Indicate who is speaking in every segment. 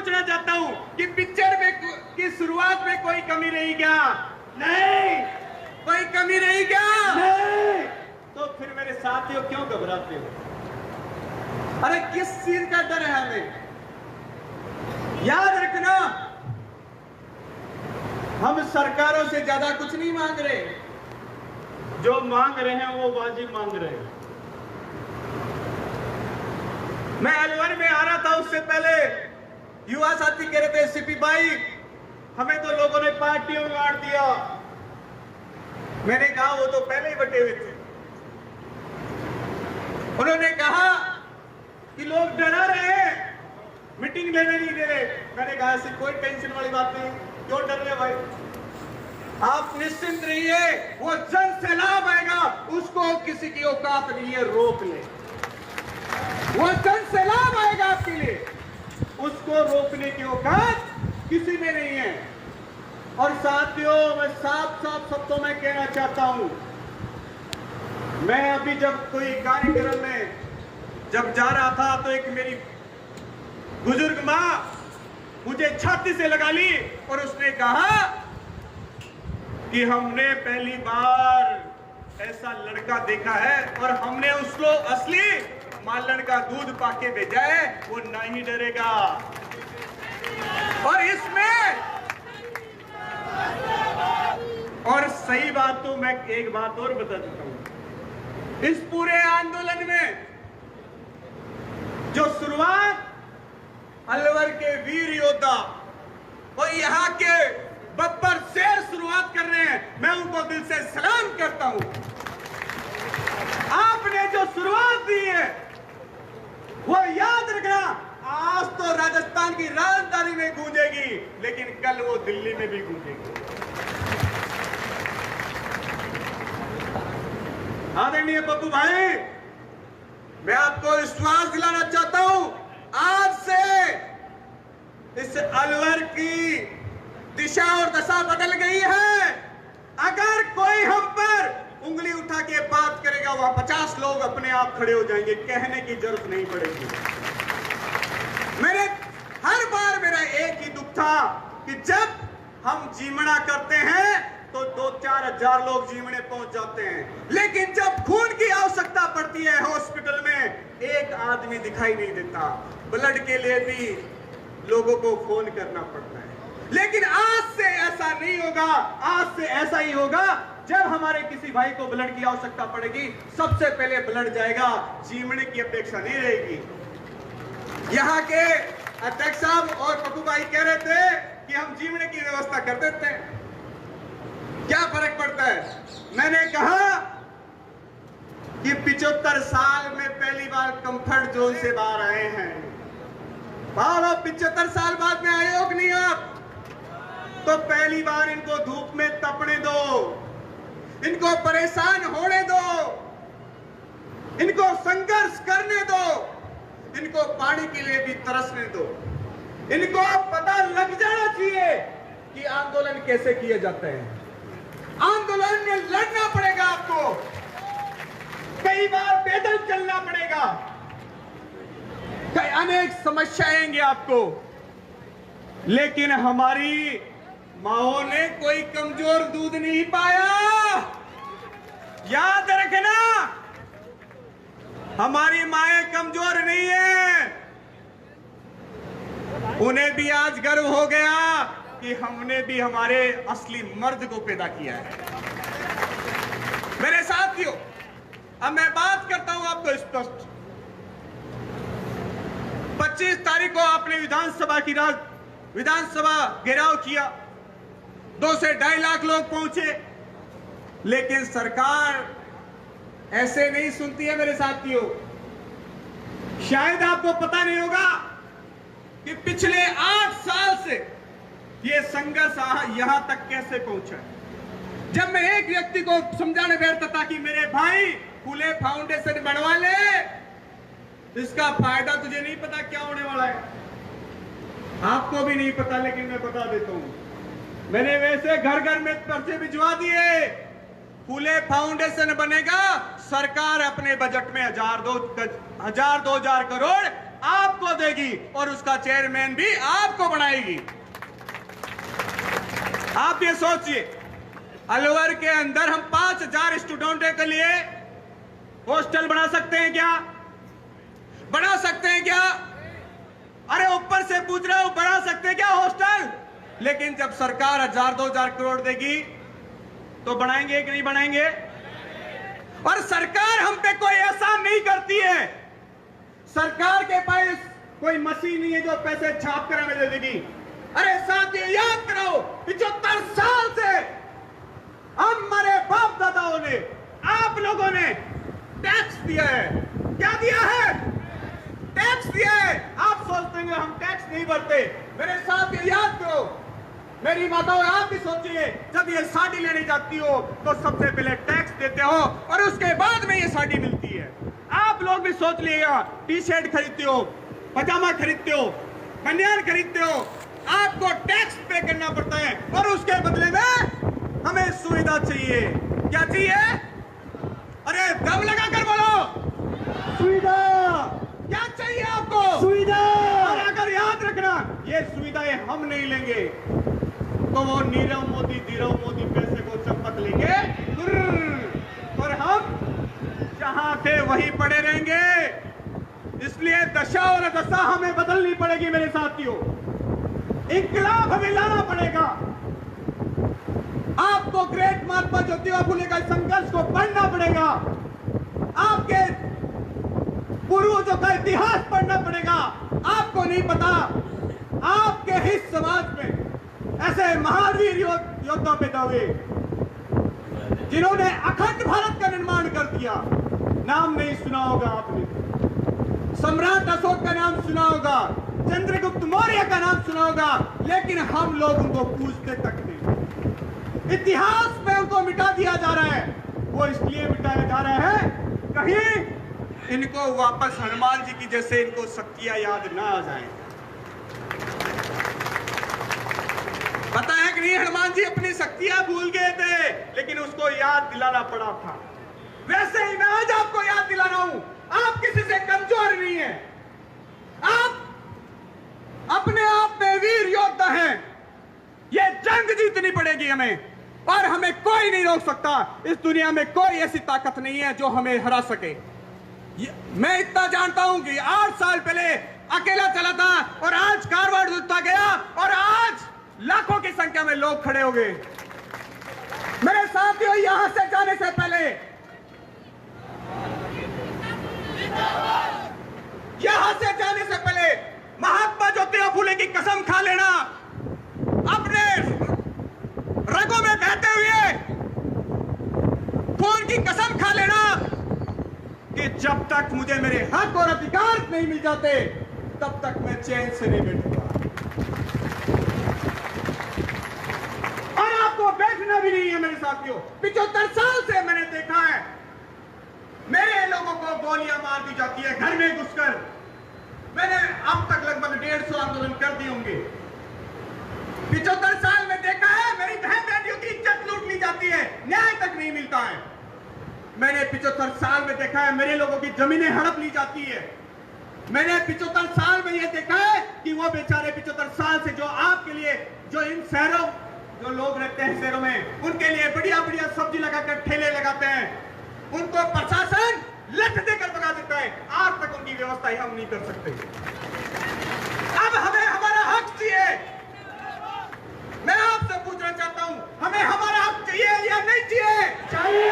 Speaker 1: पूछना चाहता हूं कि पिक्चर में की शुरुआत में कोई कमी रही क्या? नहीं। कोई कमी रही क्या? नहीं। तो फिर मेरे साथियों क्यों घबराते हो? अरे किस चीज का डर है हमें? याद रखना, हम सरकारों से ज्यादा कुछ नहीं मांग रहे। जो मांग रहे हैं वो वाजिब मांग रहे हैं। मैं अलवर में आ रहा था, उससे पहले युवा साथी कह रहे थे सीपी भाई हमें तो लोगों ने पार्टियों में बांट दिया। मैंने कहा वो तो पहले ही बटे हुए थे। उन्होंने कहा कि लोग डरा रहे हैं, मीटिंग लेने नहीं दे रहे। मैंने कहा ऐसी कोई टेंशन वाली बात नहीं, क्यों डर रहे भाई? आप निश्चिंत रहिए, वो जन सैलाब आएगा, उसको किसी की औकात नहीं है रोक ले। वो जन सैलाब आएगा आपके लिए, उसको रोकने की औकात किसी में नहीं है। और साथियों, मैं साफ साफ शब्दों में कहना चाहता हूं, मैं अभी जब कोई कार्यक्रम में जब जा रहा था तो एक मेरी बुजुर्ग मां मुझे छाती से लगा ली और उसने कहा कि हमने पहली बार ऐसा लड़का देखा है और हमने उसको असली मालन का दूध पाके भेजा है, वो नहीं डरेगा। और इसमें और सही बात तो मैं एक बात और बता देता हूं, इस पूरे आंदोलन में जो शुरुआत अलवर के वीर योद्धा और यहाँ के बब्बर शेर शुरुआत कर रहे हैं, मैं उनको दिल से सलाम करता हूं। आपने जो शुरुआत दी है वो याद रखना, आज तो राजस्थान की राजधानी में गूंजेगी, लेकिन कल वो दिल्ली में भी गूंजेगी। आदरणीय पप्पू भाई, मैं आपको विश्वास दिलाना चाहता हूं, आज से इस अलवर की दिशा और दशा बदल गई है। अगर कोई हम पर उंगली उठा के बात करेगा, वहां 50 लोग अपने आप खड़े हो जाएंगे, कहने की जरूरत नहीं पड़ेगी। हर बार मेरा एक ही दुख था कि जब हम जीमना करते हैं तो 2-4 हजार लोग जीमने पहुंच जाते हैं, लेकिन जब खून की आवश्यकता पड़ती है हॉस्पिटल में एक आदमी दिखाई नहीं देता। ब्लड के लिए भी लोगों को फोन करना पड़ता है। लेकिन आज से ऐसा नहीं होगा, आज से ऐसा ही होगा, जब हमारे किसी भाई को ब्लड की आवश्यकता पड़ेगी सबसे पहले ब्लड जाएगा, जीवने की अपेक्षा नहीं रहेगी। यहाँ के अध्यक्ष साहब और पप्पू भाई कह रहे थे कि हम जीवने की व्यवस्था कर देते हैं, क्या फर्क पड़ता है? मैंने कहा कि 75 साल में पहली बार कंफर्ट जोन से बाहर आए हैं। 75 साल बाद में आए हो कि नहीं आप? तो पहली बार इनको धूप में तपने दो, इनको परेशान होने दो, इनको संघर्ष करने दो, इनको पानी के लिए भी तरसने दो। इनको पता लग जाना चाहिए कि आंदोलन कैसे किए जाते हैं। आंदोलन में लड़ना पड़ेगा आपको, कई बार पैदल चलना पड़ेगा, कई अनेक समस्याएं आएंगे आपको, लेकिन हमारी माओ ने कोई कमजोर दूध नहीं पाया। याद रखना, हमारी माएं कमजोर नहीं है। उन्हें भी आज गर्व हो गया कि हमने भी हमारे असली मर्द को पैदा किया है। मेरे साथियों, अब मैं बात करता हूं आपको स्पष्ट। 25 तारीख को आपने विधानसभा घेराव किया, 2 से 2.5 लाख लोग पहुंचे, लेकिन सरकार ऐसे नहीं सुनती है। मेरे साथियों, शायद आपको पता नहीं होगा कि पिछले 8 साल से ये संघर्ष यहां तक कैसे पहुंचा है। जब मैं एक व्यक्ति को समझाने बैठता था कि मेरे भाई फुले फाउंडेशन बनवा ले, इसका फायदा तुझे नहीं पता क्या होने वाला है, आपको भी नहीं पता, लेकिन मैं बता देता हूं। मैंने वैसे घर घर में पर्चे भिजवा दिए, फुले फाउंडेशन बनेगा, सरकार अपने बजट में 1000-2000 करोड़ आपको देगी और उसका चेयरमैन भी आपको बनाएगी। आप ये सोचिए, अलवर के अंदर हम 5000 स्टूडेंटों के लिए हॉस्टल बना सकते हैं क्या? बना सकते हैं क्या? अरे ऊपर से पूछ रहा हूं, बना सकते हैं क्या हॉस्टल? लेकिन जब सरकार 1000-2000 करोड़ देगी तो बनाएंगे कि नहीं बनाएंगे? और सरकार हम पे कोई एहसान नहीं करती है। सरकार के पास कोई मशीन नहीं है जो पैसे छाप कर हमें दे देगी। अरे साथियों, याद करो, 75 साल से हमारे बाप दादाओं ने, आप लोगों ने टैक्स दिया है। क्या दिया है? टैक्स दिया है। आप सोचते हैं हम टैक्स नहीं भरते। मेरे साथ ये याद करो, मेरी माताओं, आप भी सोचिए, जब ये साड़ी लेने जाती हो तो सबसे पहले टैक्स देते हो और उसके बाद में ये साड़ी मिलती है। आप लोग भी सोच लीजिएगा, टी शर्ट खरीदते हो, पजामा खरीदते हो, बनियान खरीदते हो, आपको टैक्स पे करना पड़ता है और उसके बदले में हमें सुविधा चाहिए। क्या चाहिए? अरे दम लगा कर बोलो, सुविधा। क्या चाहिए आपको? सुविधा। और अगर याद रखना, ये सुविधाएं हम नहीं लेंगे तो वो नीरव मोदी, धीरव मोदी पैसे को चंपक लेंगे और हम जहां थे वहीं पड़े रहेंगे। इसलिए दशा और दशा हमें बदलनी पड़ेगी मेरे साथियों। इंकलाब हमें लाना पड़ेगा। आपको ग्रेट महात्मा ज्योतिबा फुले का संघर्ष को पढ़ना पड़ेगा। आपके पूर्वजों का इतिहास पढ़ना पड़ेगा। आपको नहीं पता, आपके ही समाज में ऐसे महावीर योद्धा पैदा हुए जिन्होंने अखंड भारत का निर्माण कर दिया। नाम नहीं सुना होगा आपने, सम्राट अशोक का नाम सुना होगा, चंद्रगुप्त मौर्य का नाम सुना होगा, लेकिन हम लोग उनको पूछते तक नहीं। इतिहास में उनको मिटा दिया जा रहा है। वो इसलिए मिटाया जा रहा है कहीं इनको वापस हनुमान जी की जैसे इनको शक्तियां याद ना आ जाए। पता है कि नहीं, हनुमान जी अपनी शक्तियां भूल गए थे, लेकिन उसको याद दिलाना पड़ा था। वैसे ही मैं आज आपको याद दिला रहा हूं, आप किसी से कमजोर नहीं है। आप अपने आप में वीर योद्धा हैं। ये जंग जीतनी पड़ेगी हमें, और हमें कोई नहीं रोक सकता। इस दुनिया में कोई ऐसी ताकत नहीं है जो हमें हरा सके। मैं इतना जानता हूं कि 8 साल पहले अकेला चला था और आज कारवाड़ जुटता गया और आज लाखों की संख्या में लोग खड़े हो गए। मेरे साथियों, यहां से जाने से पहले, यहां से जाने से पहले महात्मा ज्योतिबा फुले की कसम खा लेना, अपने रगों में बहते हुए खून की कसम खा लेना कि जब तक मुझे मेरे हक और अधिकार नहीं मिल जाते तब तक मैं चैन से नहीं बैठूंगा। और आपको बैठना भी नहीं है मेरे साथियों। 75 साल से मैंने देखा है, मेरे लोगों को गोलियां मार दी जाती है घर में घुसकर। मैंने अब तक लगभग 150 आंदोलन कर दिए होंगे। 75 साल में देखा है, मेरी बहन बेटियों की इज्जत लूट ली जाती है, न्याय तक नहीं मिलता है। मैंने 75 साल में देखा है, मेरे लोगों की जमीनें हड़प ली जाती है। मैंने 75 साल में यह देखा है कि वो बेचारे 75 साल से जो आपके लिए, जो इन शहरों, जो लोग रहते हैं शहरों में, उनके लिए बढ़िया बढ़िया सब्जी लगाकर ठेले लगाते हैं, उनको प्रशासन लठ देकर भगा देता है। आज तक उनकी व्यवस्था ही हम नहीं कर सकते। अब हमें हमारा हक चाहिए। मैं आपसे पूछना चाहता हूं, हमें हमारा हक चाहिए या नहीं चाहिए? चाहिए।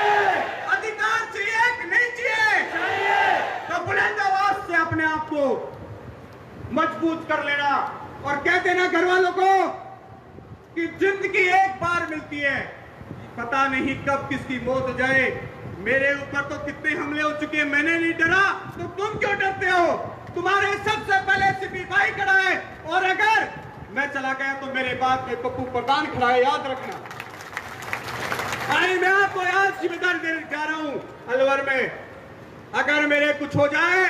Speaker 1: अधिकार चाहिए कि नहीं चाहिए? चाहिए। तो बुलंद आवाज से अपने आप को मजबूत कर लेना और कह देना घर वालों को कि जिंदगी एक बार मिलती है, पता नहीं कब किसकी मौत हो जाए। मेरे ऊपर तो कितने हमले हो चुके हैं, मैंने नहीं डरा, तो तुम क्यों डरते हो? तुम्हारे सबसे पहले सिपी भाई खड़ा है, और अगर मैं चला गया तो मेरे बाद में पप्पू प्रधान खड़ा है, याद रखना। मैं आपको आज जिम्मेदारी देने जा रहा हूं अलवर में, अगर मेरे कुछ हो जाए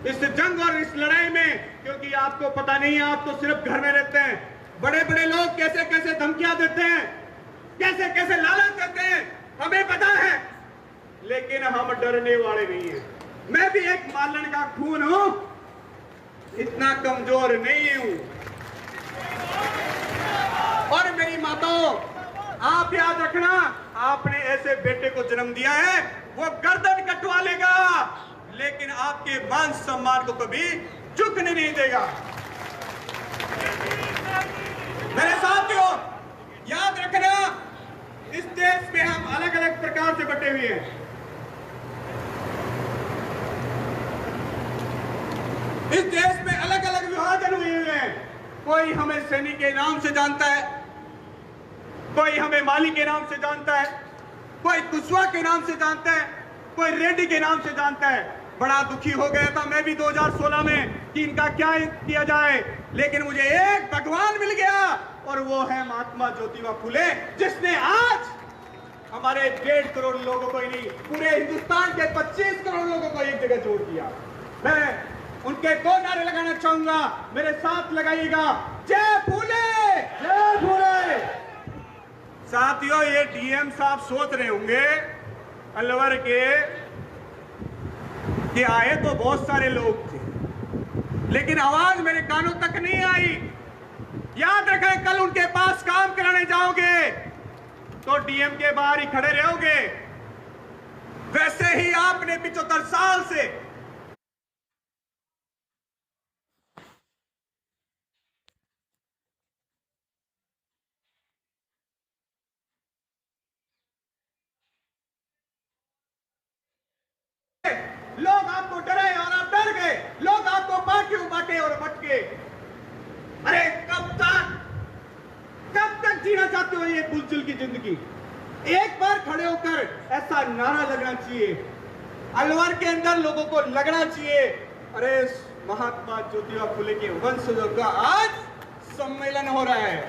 Speaker 1: इस जंग और इस लड़ाई में, क्योंकि आपको पता नहीं है, आप तो सिर्फ घर में रहते हैं, बड़े बड़े लोग कैसे कैसे धमकियां देते हैं, कैसे कैसे लालच देते हैं, हमें पता है, लेकिन हम डरने वाले नहीं हैं। मैं भी एक मालन का खून हूं, इतना कमजोर नहीं हूं। और मेरी माताओं, आप याद रखना, आपने ऐसे बेटे को जन्म दिया है, वो गर्दन कटवा लेगा लेकिन आपके मान सम्मान को कभी झुकने नहीं देगा। मेरे साथियों, याद रखना, इस देश में हम अलग अलग प्रकार से बटे हुए हैं। इस देश में अलग अलग विभाजन हुए हैं। कोई हमें सैनी के नाम से जानता है, कोई हमें माली के नाम से जानता है, कोई कुशवाहा के नाम से जानता है, कोई रेड्डी के नाम से जानता है। बड़ा दुखी हो गया था मैं भी 2016 में कि इनका क्या किया जाए, लेकिन मुझे एक भगवान मिल गया और वो है महात्मा ज्योतिबा फुले, जिसने आज हमारे 1.5 करोड़ लोगों को ही नहीं, पूरे हिंदुस्तान के 25 करोड़ लोगों को एक जगह जोड़ दिया। मैं उनके 2 नारे लगाना चाहूंगा, मेरे साथ लगाइएगा, जय फूले, जय फूले। साथियों, ये डीएम साहब सोच रहे होंगे अलवर के कि आए तो बहुत सारे लोग थे, लेकिन आवाज मेरे कानों तक नहीं आई। याद रखें, कल उनके पास काम कराने जाओगे तो डीएम के बाहर ही खड़े रहोगे। वैसे ही आपने 75 साल से लोग आपको डरे और आप डर गए, लोग आपको बांटे और भटके। अरे कब तक जीना चाहते हो ये बुलचुल की जिंदगी? एक बार खड़े होकर ऐसा नारा लगना चाहिए, अलवर के अंदर लोगों को लगना चाहिए, अरे महात्मा ज्योतिबा फुले के वंशजों का आज सम्मेलन हो रहा है,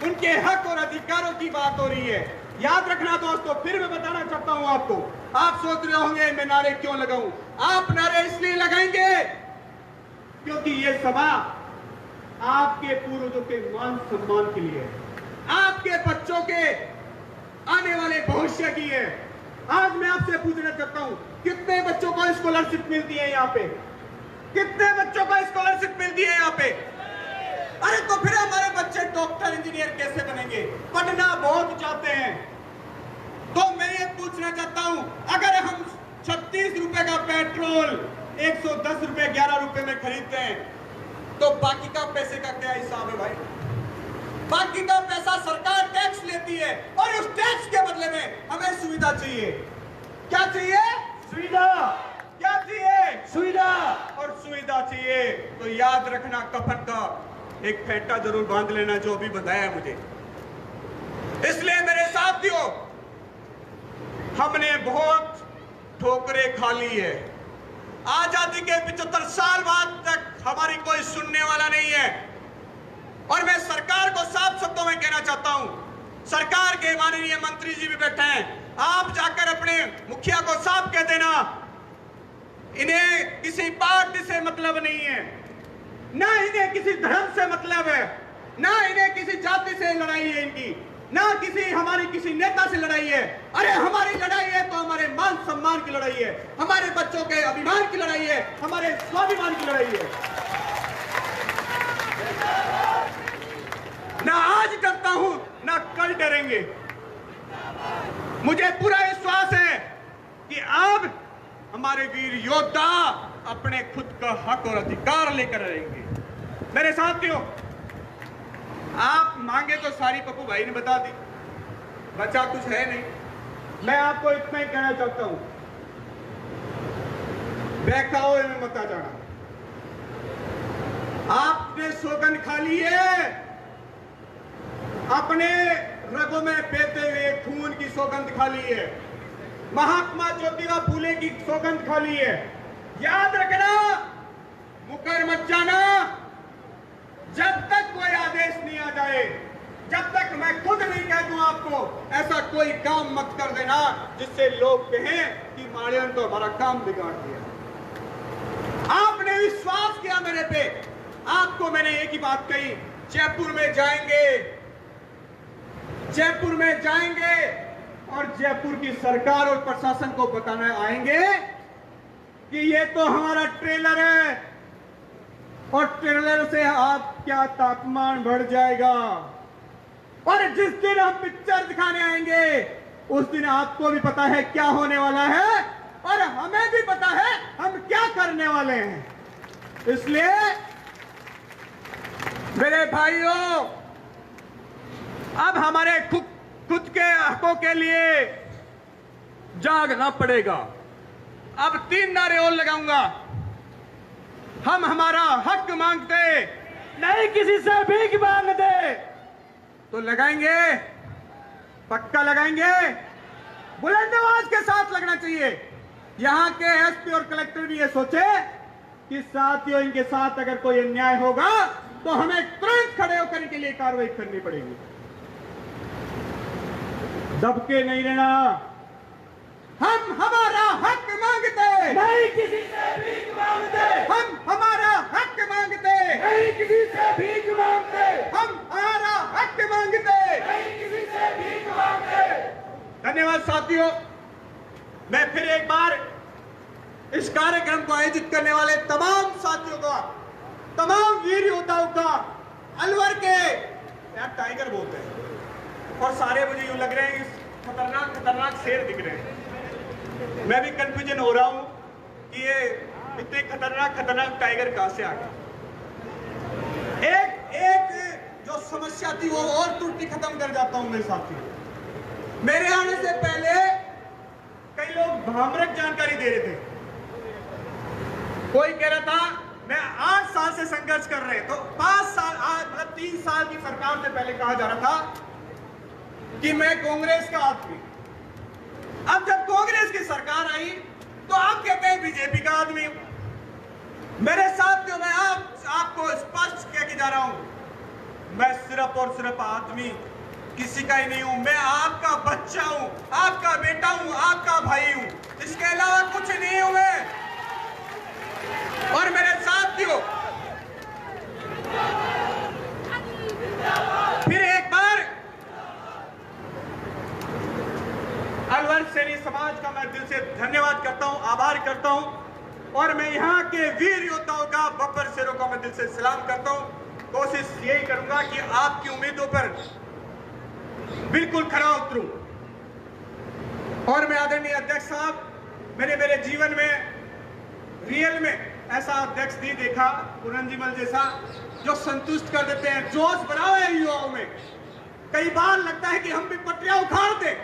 Speaker 1: उनके हक और अधिकारों की बात हो रही है। याद रखना दोस्तों, फिर मैं बताना चाहता हूं आपको, आप सोच रहे होंगे मैं नारे क्यों लगाऊं? आप नारे इसलिए लगाएंगे क्योंकि ये सभा आपके पूर्वजों के मान सम्मान के लिए, आपके बच्चों के आने वाले भविष्य की है। आज मैं आपसे पूछना चाहता हूं, कितने बच्चों को स्कॉलरशिप मिलती है यहाँ पे? कितने बच्चों को स्कॉलरशिप मिलती है यहाँ पे? अरे तो फिर हमारे बच्चे डॉक्टर इंजीनियर कैसे बनेंगे? पढ़ना बहुत चाहते हैं। तो मैं ये पूछना चाहता हूं, अगर हम 36 रुपए का पेट्रोल 110 रुपए 11 रुपए में खरीदते हैं, तो बाकी का पैसे का क्या हिसाब है भाई? बाकी का पैसा सरकार टैक्स लेती है और उस टैक्स के बदले में हमें सुविधा चाहिए। क्या चाहिए? सुविधा। क्या चाहिए? सुविधा। और सुविधा चाहिए तो याद रखना, कफन का एक फेंटा जरूर बांध लेना, जो अभी बताया मुझे। इसलिए मेरे साथियों, हमने बहुत ठोकरें खा ली है। आजादी के 75 साल बाद तक हमारी कोई सुनने वाला नहीं है। और मैं सरकार को साफ शब्दों में कहना चाहता हूं, सरकार के माननीय मंत्री जी भी बैठे हैं, आप जाकर अपने मुखिया को साफ कह देना, इन्हें किसी पार्टी से मतलब नहीं है, ना इन्हें किसी धर्म से मतलब है, ना इन्हें किसी जाति से लड़ाई है इनकी, ना हमारी किसी नेता से लड़ाई है। अरे हमारी लड़ाई है तो हमारे मान सम्मान की लड़ाई है, हमारे बच्चों के अभिमान की लड़ाई है, हमारे स्वाभिमान की लड़ाई है। ना आज डरता हूं, ना कल डरेंगे। मुझे पूरा विश्वास है कि अब हमारे वीर योद्धा अपने खुद का हक और अधिकार लेकर रहेंगे। मेरे साथियों, आप मांगे तो सारी पप्पू भाई ने बता दी, बचा कुछ है नहीं। मैं आपको इतना ही कहना चाहता हूं, बहकावे में मत आ जाना। आपने सौगंध खा ली है, अपने रगों में बहते हुए खून की सौगंध खा ली है, महात्मा ज्योतिबा फुले की सौगंध खा ली है। याद रखना, मुकर मत जाना जब तक कोई आदेश नहीं आ जाए, जब तक मैं खुद नहीं कह दूं आपको ऐसा कोई काम मत कर देना जिससे लोग कहें कि माड़ियन तो हमारा काम बिगाड़ दिया। आपने विश्वास किया मेरे पे, आपको मैंने एक ही बात कही, जयपुर में जाएंगे, जयपुर में जाएंगे और जयपुर की सरकार और प्रशासन को बताने आएंगे कि ये तो हमारा ट्रेलर है, और ट्रेलर से आपका तापमान बढ़ जाएगा। और जिस दिन हम पिक्चर दिखाने आएंगे उस दिन आपको भी पता है क्या होने वाला है और हमें भी पता है हम क्या करने वाले हैं। इसलिए मेरे भाइयों, अब हमारे खुद के हकों के लिए जागना पड़ेगा। अब 3 नारे और लगाऊंगा। हम हमारा हक मांगते नहीं किसी से भीख मांगते। तो लगाएंगे, पक्का लगाएंगे, बुलंद आवाज के साथ लगना चाहिए। यहां के एसपी और कलेक्टर भी ये सोचे कि साथियों इनके साथ अगर कोई अन्याय होगा तो हमें तुरंत खड़े होकर इनके लिए कार्रवाई करनी पड़ेगी। दबके नहीं रहना। हम हमारा हक मांगते नहीं किसी से भीख मांगते। हम हमारा हक मांगते नहीं किसी से भीख मांगते। हम हमारा हक मांगते नहीं किसी से भीख मांगते। धन्यवाद साथियों। मैं फिर एक बार इस कार्यक्रम को आयोजित करने वाले तमाम साथियों का, तमाम वीर योद्धाओं का, अलवर के टाइगर बोलते हैं और सारे मुझे यूं लग रहे हैं खतरनाक शेर दिख रहे हैं। मैं भी कंफ्यूजन हो रहा हूं कि ये इतने खतरनाक टाइगर कहां से आ गए। एक जो समस्या थी वो और त्रुटि खत्म कर जाता हूं मेरे साथी। मेरे आने से पहले कई लोग भ्रामक जानकारी दे रहे थे। कोई कह रहा था मैं 8 साल से संघर्ष कर रहे, तो 5 साल मतलब 3 साल की सरकार से पहले कहा जा रहा था कि मैं कांग्रेस का आदमी। अब जब कांग्रेस की सरकार आई तो आप कहते हैं बीजेपी का आदमी हूं। मेरे साथ जो मैं आपको स्पष्ट कह के जा रहा हूं, मैं सिर्फ और सिर्फ आदमी किसी का ही नहीं हूं। मैं आपका बच्चा हूं, आपका बेटा हूं, आपका भाई हूं, इसके अलावा कुछ नहीं हूं मैं। और मेरे साथियों, फिर एक बार अलवर सैनी समाज का मैं दिल से धन्यवाद करता हूं, आभार करता हूं। और मैं यहां के वीर योद्धाओं का, बब्बर शेरों का मैं दिल से सलाम करता हूं। कोशिश यही करूंगा कि आपकी उम्मीदों पर बिल्कुल खरा उतरूं। और मैं आदरणीय अध्यक्ष साहब, मैंने मेरे जीवन में रियल में ऐसा अध्यक्ष नहीं देखा पुरंजीमल जैसा, जो संतुष्ट कर देते हैं, जोश बनाओ है युवाओं में। कई बार लगता है कि हम भी पटरियां उखाड़ दें,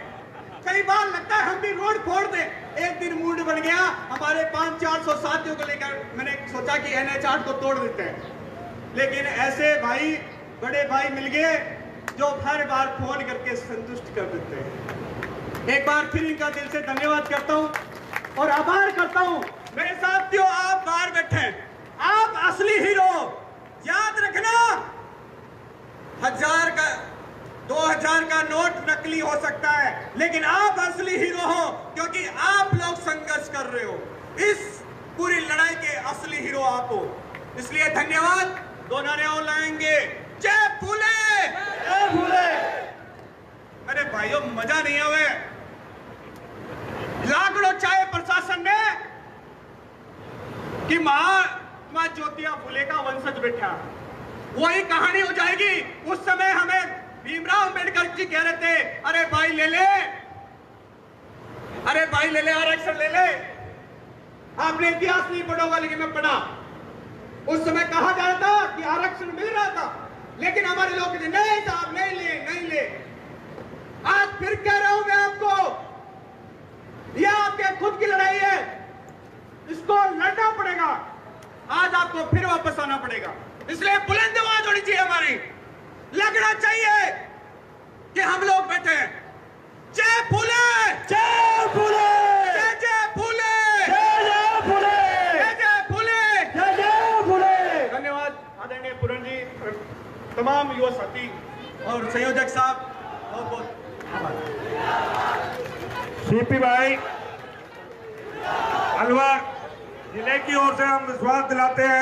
Speaker 1: कई बार लगता है हम भी रोड फोड़ दें। एक दिन मूड बन गया, हमारे 500-400 साथियों को लेकर मैंने सोचा कि NH-8 को तोड़ देते हैं। लेकिन ऐसे भाई, बड़े भाई मिल गए जो हर बार फोन करके संतुष्ट कर देते हैं। एक बार फिर इनका दिल से धन्यवाद करता हूं और आभार करता हूं। मेरे साथियों, आप बाहर बैठे, आप असली हीरो। याद रखना, 1000 का 2000 का नोट नकली हो सकता है, लेकिन आप असली हीरो हो क्योंकि आप लोग संघर्ष कर रहे हो। इस पूरी लड़ाई के असली हीरो आप हो। इसलिए धन्यवाद। 2 नारे और लाएंगे। जय फूले, जय फूले। मेरे भाइयों, मजा नहीं आवे। लाखों चाहे प्रशासन ने कि मां ज्योतिया फूले का वंशज बैठा, वही कहानी हो जाएगी। उस समय हमें भीमराव अंबेडकर जी कह रहे थे, अरे भाई ले ले, अरे भाई ले ले, आरक्षण ले ले। आपने इतिहास नहीं पढ़ा होगा, लेकिन मैं पढ़ा। उस समय कहा जा रहा था कि आरक्षण मिल रहा था, लेकिन हमारे लोग कहते नहीं साहब, नहीं ले, नहीं ले। आज फिर कह रहा हूं मैं आपको, यह आपके खुद की लड़ाई है, इसको लड़ना पड़ेगा। आज आपको फिर वापस आना पड़ेगा। इसलिए बुलंद आवाज होनी चाहिए हमारी, लगना चाहिए कि हम लोग बैठे हैं। जय फूले, जय फूले, जय जय फूले, जय जय फूले, जय जय फूले, जय जय फूले। धन्यवाद आदरणीय पुरन जी, तमाम युवा साथी और संयोजक साहब, बहुत बहुत आभार।
Speaker 2: सीपी भाई, अलवर जिले की ओर से हम विश्वास दिलाते हैं